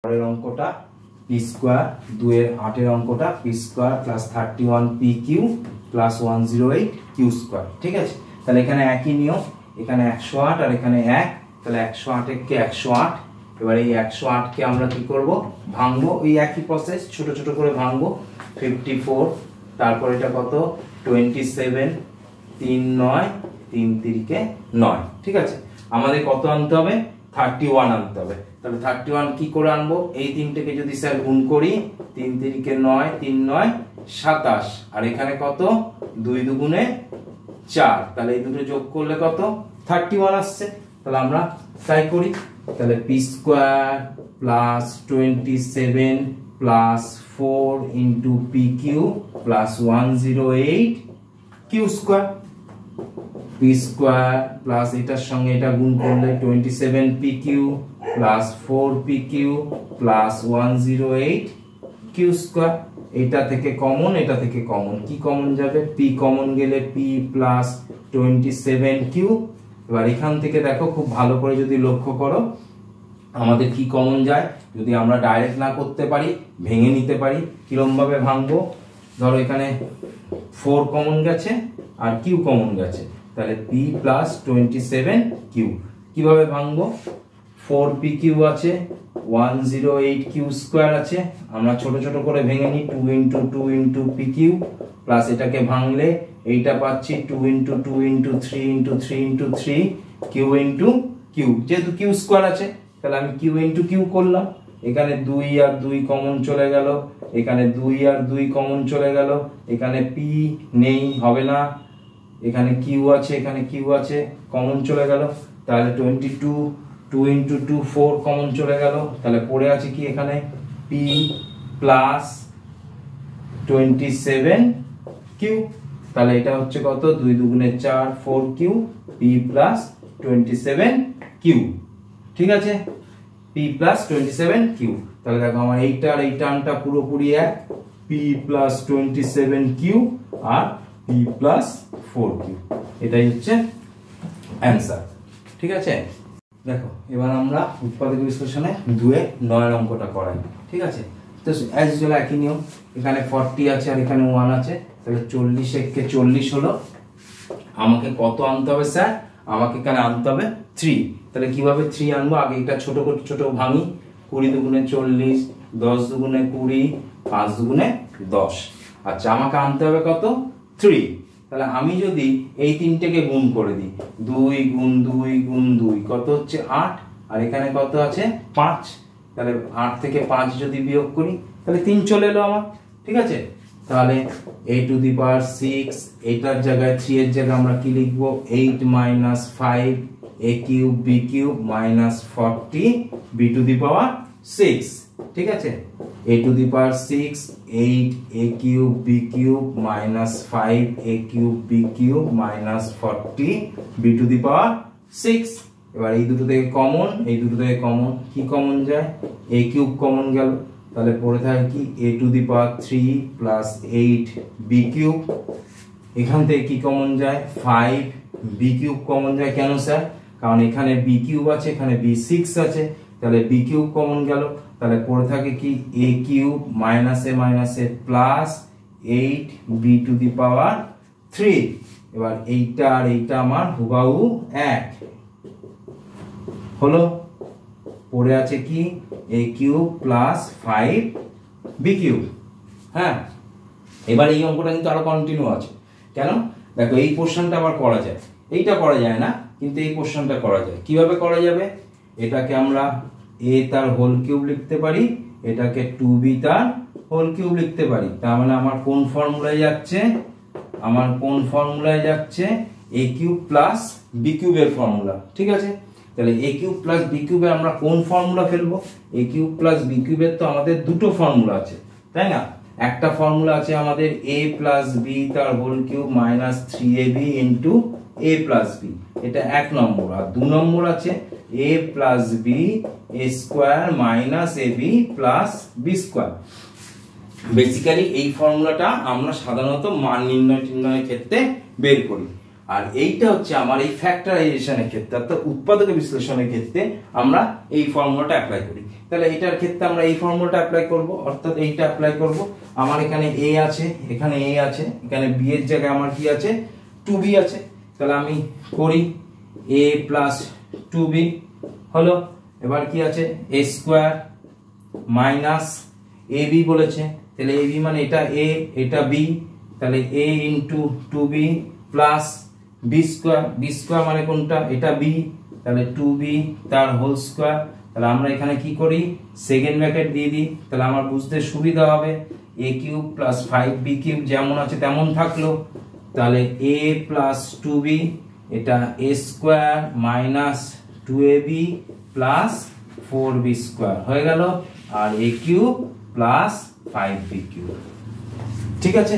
পরের অঙ্কটা P square 2 এর 8 এর অঙ্কটা P square plus 31 P Q plus 108 Q square. ঠিক আছে, তাহলে এখানে একই নিয়ম, এখানে 108 আর এখানে 1, তাহলে 108 কে 108। এবার এই 108 কে আমরা কি করব, ভাঙবো। ওই একই প্রসেস, ছোট ছোট করে ভাঙবো। 54, তারপর এটা কত 27, 3 9, 3 3 কে 9। ঠিক আছে, আমাদের কত আনতে হবে, 31 আনতে হবে। তাহলে 31 কি করে আনবো, এই তিনটাকে যদি স্যার গুণ করি, 3 3 কে 9, 3 9 27, আর এখানে কত 2 দুগুণে 4, তাহলে এই দুটো যোগ করলে কত 31 আসছে। তাহলে আমরা তাই করি। তাহলে পি স্কোয়ার প্লাস 27 প্লাস 4 into P Q plus 108 Q square. P square plus এটার সঙ্গে এটা গুণ করলে 27 P Q plus 4 P Q plus 108 Q square. এটা থেকে কমন, এটা থেকে কমন, কি কমন যাবে, পি কমন গেলে পি প্লাস 27 কিউ। এবার এখান থেকে দেখো খুব ভালো করে যদি লক্ষ্য করো, আমাদের কি কমন যায়, যদি আমরা ডাইরেক্ট না করতে পারি ভেঙে নিতে পারি। কিরম ভাবে ভাঙবো, ধরো এখানে 4 কমন গেছে আর কিউ কমন গেছে, তাহলে পি প্লাস 27 কিউ। কিভাবে ভাঙবো, 4 পি কিউ আছে, 108 কিউ স্কোয়ার আছে, আমরা ছোট ছোট করে ভেঙে নিই। 2 into 2 into P Q plus এটাকে ভাঙলে এইটা পাচ্ছি 2 into 2 into 3 into 3 into 3 Q into Q, যেহেতু কিউ স্কোয়ার আছে তাহলে আমি কিউ ইন্টু কিউ করলাম। এখানে 2 আর 2 কমন চলে গেল, এখানে 2 আর 2 কমন চলে গেল, এখানে পি নেই, হবে না, এখানে কিউ আছে, এখানে কিউ আছে, কমন চলে গেল। তাহলে 22, 2 ইন্টু 2 4 কমন চলে গেল, তাহলে পড়ে আছে কি এখানে পি প্লাস 27 কিউ। তাহলে এটা হচ্ছে কত, 2 দুগুণে 4 4 কিউ, পি প্লাস 27 কিউ। ঠিক আছে, পি প্লাস 27 কিউ। তাহলে দেখো আমার এইটা আর এই টার্মটা পুরোপুরি এক, P plus 27 Q R P plus 4 Q, এটাই হচ্ছে অ্যান্সার। ঠিক আছে, দেখো এবার আমরা উৎপাদক বিশ্লেষণে 2 এর 9 অঙ্কটা করাই। ঠিক আছে, তো অ্যাজ ইউজুয়াল একই নিয়ম, এখানে 40 আছে আর এখানে 1 আছে, তাহলে 40 একে 40 হলো। আমাকে কত আনতে হবে স্যার, আমাকে এখানে আনতে হবে 3। তাহলে কিভাবে 3 আনবো, আগে এটা ছোট করে ছোট ভাঙি। 20 দুগুণে 40, 10 দুগুণে 20, 5 দুগুণে 10। আচ্ছা, আমাকে আনতে হবে কত 3। তাহলে আমি যদি এই তিনটাকে গুণ করে দিই, 2 গুণ 2 গুণ 2 কত হচ্ছে 8, আর এখানে কত আছে 5। তাহলে 8 থেকে 5 যদি বিয়োগ করি তাহলে 3 চলে এলো আমার। ঠিক আছে, তাহলে a টু দি পাওয়ার 6, এটার জায়গায় 3 এর জায়গায় আমরা কি লিখবো, 8 minus 5 a cube b cube minus 40 b to the power 6। ঠিক আছে, a to the power 6 8 a cube b cube minus 5 a cube b cube minus 40 b to the power 6। এবার এই দুটো থেকে কমন, এই দুটো থেকে কমন, কি কমন যায়, a কিউব কমন গেল, তাহলে পড়ে থাকে কি a to the power 3 plus 8 b cube. এখান থেকে কি কমন যায়, 5 b কিউব কমন যায়। কেন স্যার, কারণ এখানে b কিউব আছে, এখানে b6 আছে, তাহলে b কিউব কমন গেল, তাহলে পড়ে থাকে কি a cube minus a plus 8 b to the power 3। এবার এইটা আর এইটা আমার হুবাহু এক হলো। পড়ে আছে কি a cube plus 5 b cube. হ্যাঁ, এবার এই অঙ্কটা কিন্তু আরো কন্টিনিউ আছে। কেন, দেখো এই পোর্শনটা আবার করা যায়, এইটা করা যায় না, কিন্তু এই পোর্শনটা করা যায়। কিভাবে করা যাবে, এটাকে আমরা a তার হোল কিউব লিখতে পারি, এটাকে 2b তার হোল কিউব লিখতে পারি। তার মানে আমার কোন ফর্মুলায় যাচ্ছে, আমার কোন ফর্মুলায় যাচ্ছে, a কিউব প্লাস b কিউবের ফর্মুলা। ঠিক আছে, তাহলে a কিউব প্লাস b কিউবে আমরা কোন ফর্মুলা ফেলবো, a কিউব প্লাস b কিউবের তো আমাদের দুটো ফর্মুলা আছে, তাই না। একটা ফর্মুলা আছে আমাদের a প্লাস b তার whole cube minus 3ab into a plus b, এটা 1 নম্বর। আর 2 নম্বর আছে a plus b a square minus ab plus b square. Basically এই ফর্মুলাটা আমরা সাধারণত মান নির্ণয়ের ক্ষেত্রে বের করি। আর এইটা হচ্ছে আমার এই ফ্যাক্টরাইজেশনের ক্ষেত্রে অর্থাৎ উৎপাদক বিশ্লেষণের ক্ষেত্রে আমরা এই ফর্মুলাটা অ্যাপ্লাই করি। তাহলে এটার ক্ষেত্রে আমরা এই ফর্মুলাটা অ্যাপ্লাই করব, অর্থাৎ এইটা অ্যাপ্লাই করব। আমার এখানে a আছে, এখানে a আছে, এখানে b এর জায়গায় আমার কি আছে 2b আছে। তাহলে আমি করি a প্লাস 2b হলো। এবার কি আছে a স্কয়ার মাইনাস ab বলেছে, তাহলে ab মানে এটা a এটা b, তাহলে a into 2b plus b square মানে কোনটা এটা b, তাহলে 2b তার হোল স্কয়ার। তাহলে আমরা এখানে কি করি সেকেন্ড ব্র্যাকেট দিয়ে দিই, তাহলে আমার বুঝতে সুবিধা হবে। a cube plus 5b cube যেমন আছে তেমন থাকলো, তাহলে a প্লাস 2b এটা a square minus 2ab plus 4b square হয়ে গেল, আর a cube plus 5b cube. ঠিক আছে।